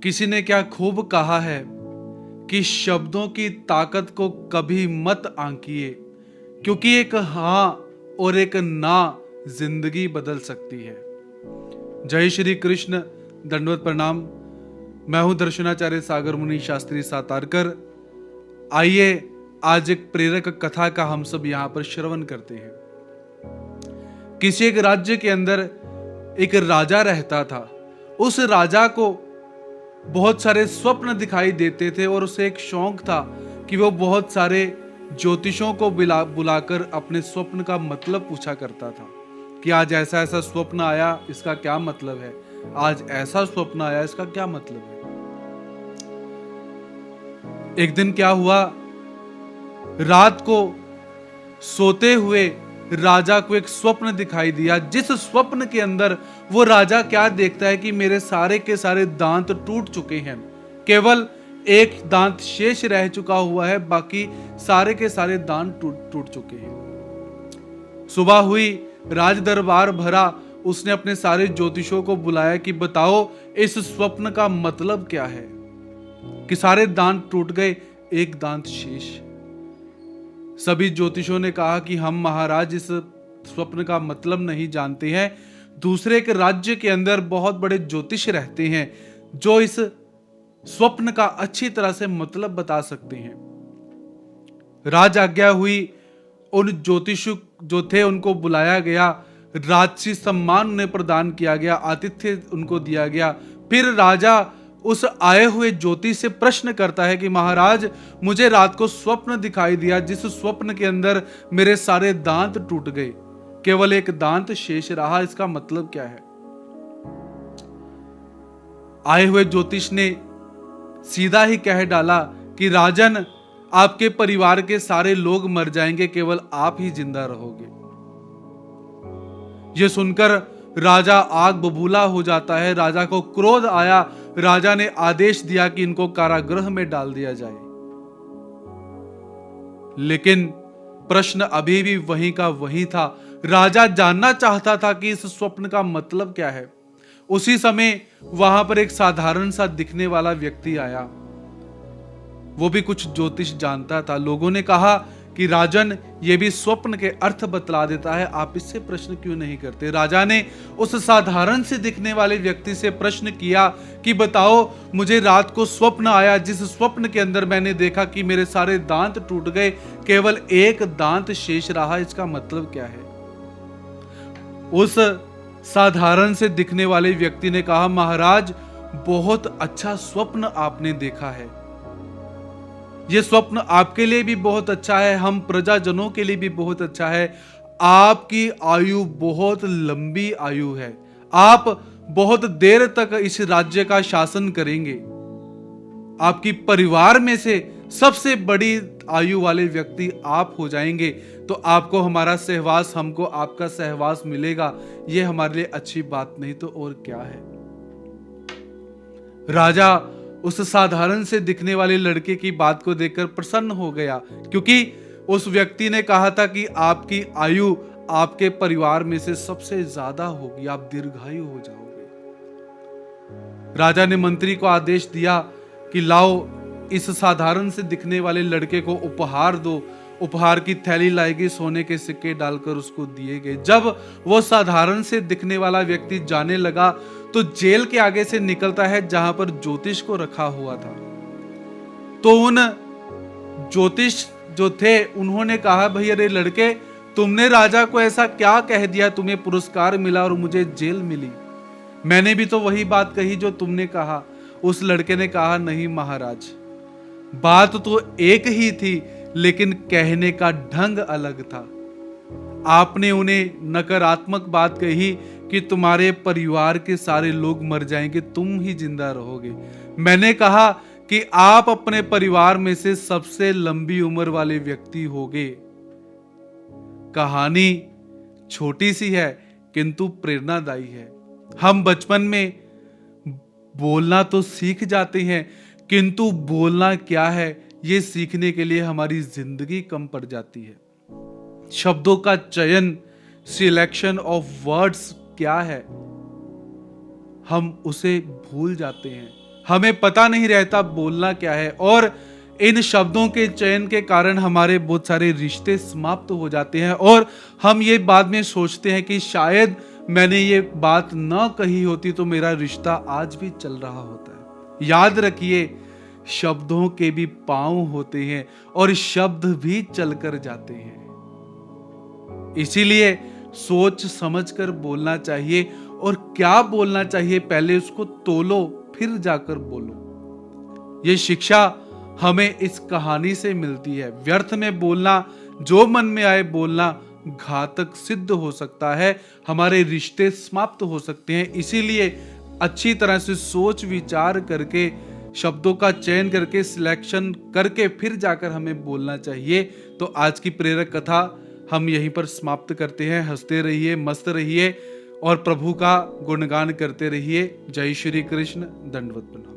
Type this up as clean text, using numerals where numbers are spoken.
किसी ने क्या खूब कहा है कि शब्दों की ताकत को कभी मत आंकिए, क्योंकि एक हाँ और एक ना जिंदगी बदल सकती है। जय श्री कृष्ण। दंडवत प्रणाम। मैं हूं दर्शनाचार्य सागर मुनि शास्त्री सातारकर। आइए आज एक प्रेरक कथा का हम सब यहां पर श्रवण करते हैं। किसी एक राज्य के अंदर एक राजा रहता था। उस राजा को बहुत सारे स्वप्न दिखाई देते थे और उसे एक शौक था कि वो बहुत सारे ज्योतिषों को बुलाकर अपने स्वप्न का मतलब पूछा करता था कि आज ऐसा ऐसा स्वप्न आया, इसका क्या मतलब है। आज ऐसा स्वप्न आया, इसका क्या मतलब है। एक दिन क्या हुआ, रात को सोते हुए राजा को एक स्वप्न दिखाई दिया, जिस स्वप्न के अंदर वो राजा क्या देखता है कि मेरे सारे के सारे दांत टूट चुके हैं, केवल एक दांत शेष रह चुका हुआ है, बाकी सारे के सारे दांत टूट चुके हैं। सुबह हुई, राज दरबार भरा। उसने अपने सारे ज्योतिषों को बुलाया कि बताओ इस स्वप्न का मतलब क्या है। कि सारे दांत टूट गए, एक दांत शेष। सभी ज्योतिषों ने कहा कि हम महाराज इस स्वप्न का मतलब नहीं जानते हैं। दूसरे एक राज्य के अंदर बहुत बड़े ज्योतिष रहते हैं जो इस स्वप्न का अच्छी तरह से मतलब बता सकते हैं। राज आज्ञा हुई, उन ज्योतिष जो थे उनको बुलाया गया, राजसी सम्मान उन्हें प्रदान किया गया, आतिथ्य उनको दिया गया। फिर राजा उस आए हुए ज्योतिष से प्रश्न करता है कि महाराज, मुझे रात को स्वप्न दिखाई दिया, जिस स्वप्न के अंदर मेरे सारे दांत टूट गए, केवल एक दांत शेष रहा, इसका मतलब क्या है। आए हुए ज्योतिष ने सीधा ही कह डाला कि राजन, आपके परिवार के सारे लोग मर जाएंगे, केवल आप ही जिंदा रहोगे। यह सुनकर राजा आग बबूला हो जाता है। राजा को क्रोध आया। राजा ने आदेश दिया कि इनको कारागृह में डाल दिया जाए। लेकिन प्रश्न अभी भी वहीं का वहीं था। राजा जानना चाहता था कि इस स्वप्न का मतलब क्या है। उसी समय वहां पर एक साधारण सा दिखने वाला व्यक्ति आया। वो भी कुछ ज्योतिष जानता था। लोगों ने कहा कि राजन, ये भी स्वप्न के अर्थ बतला देता है, आप इससे प्रश्न क्यों नहीं करते। राजा ने उस साधारण से दिखने वाले व्यक्ति से प्रश्न किया कि बताओ, मुझे रात को स्वप्न आया, जिस स्वप्न के अंदर मैंने देखा कि मेरे सारे दांत टूट गए, केवल एक दांत शेष रहा, इसका मतलब क्या है। उस साधारण से दिखने वाले व्यक्ति ने कहा, महाराज, बहुत अच्छा स्वप्न आपने देखा है। यह स्वप्न आपके लिए भी बहुत अच्छा है, हम प्रजाजनों के लिए भी बहुत अच्छा है। आपकी आयु बहुत लंबी आयु है, आप बहुत देर तक इस राज्य का शासन करेंगे। आपकी परिवार में से सबसे बड़ी आयु वाले व्यक्ति आप हो जाएंगे, तो आपको हमारा सहवास, हमको आपका सहवास मिलेगा। यह हमारे लिए अच्छी बात नहीं तो और क्या है। राजा उस साधारण से दिखने वाले लड़के की बात को देखकर प्रसन्न हो गया, क्योंकि उस व्यक्ति ने कहा था कि आपकी आयु आपके परिवार में से सबसे ज्यादा होगी, आप दीर्घायु हो जाओगे। राजा ने मंत्री को आदेश दिया कि लाओ, इस साधारण से दिखने वाले लड़के को उपहार दो। उपहार की थैली लाई गई, सोने के सिक्के डालकर उसको दिए गए। जब वो साधारण से दिखने वाला व्यक्ति जाने लगा तो जेल के आगे से निकलता है जहां पर ज्योतिष को रखा हुआ था। तो उन ज्योतिष जो थे उन्होंने कहा, भैया अरे लड़के, तुमने राजा को ऐसा क्या कह दिया, तुम्हें पुरस्कार मिला और मुझे जेल मिली। मैंने भी तो वही बात कही जो तुमने कहा। उस लड़के ने कहा, नहीं महाराज, बात तो एक ही थी, लेकिन कहने का ढंग अलग था। आपने उन्हें नकारात्मक बात कही कि तुम्हारे परिवार के सारे लोग मर जाएंगे, तुम ही जिंदा रहोगे। मैंने कहा कि आप अपने परिवार में से सबसे लंबी उम्र वाले व्यक्ति होगे। कहानी छोटी सी है किंतु प्रेरणादायी है। हम बचपन में बोलना तो सीख जाते हैं, किंतु बोलना क्या है ये सीखने के लिए हमारी जिंदगी कम पड़ जाती है। शब्दों का चयन, सिलेक्शन ऑफ वर्ड्स क्या है, हम उसे भूल जाते हैं। हमें पता नहीं रहता बोलना क्या है, और इन शब्दों के चयन के कारण हमारे बहुत सारे रिश्ते समाप्त हो जाते हैं और हम ये बाद में सोचते हैं कि शायद मैंने ये बात ना कही होती तो मेरा रिश्ता आज भी चल रहा होता है। याद रखिए, शब्दों के भी पांव होते हैं और शब्द भी चलकर जाते हैं। इसीलिए सोच समझकर बोलना चाहिए, और क्या बोलना चाहिए पहले उसको तोलो, फिर जाकर बोलो। ये शिक्षा हमें इस कहानी से मिलती है। व्यर्थ में बोलना, जो मन में आए बोलना घातक सिद्ध हो सकता है, हमारे रिश्ते समाप्त हो सकते हैं। इसीलिए अच्छी तरह से सोच विचार करके, शब्दों का चयन करके, सिलेक्शन करके फिर जाकर हमें बोलना चाहिए। तो आज की प्रेरक कथा हम यहीं पर समाप्त करते हैं। हंसते रहिए, मस्त रहिए और प्रभु का गुणगान करते रहिए। जय श्री कृष्ण। दंडवत प्रणाम।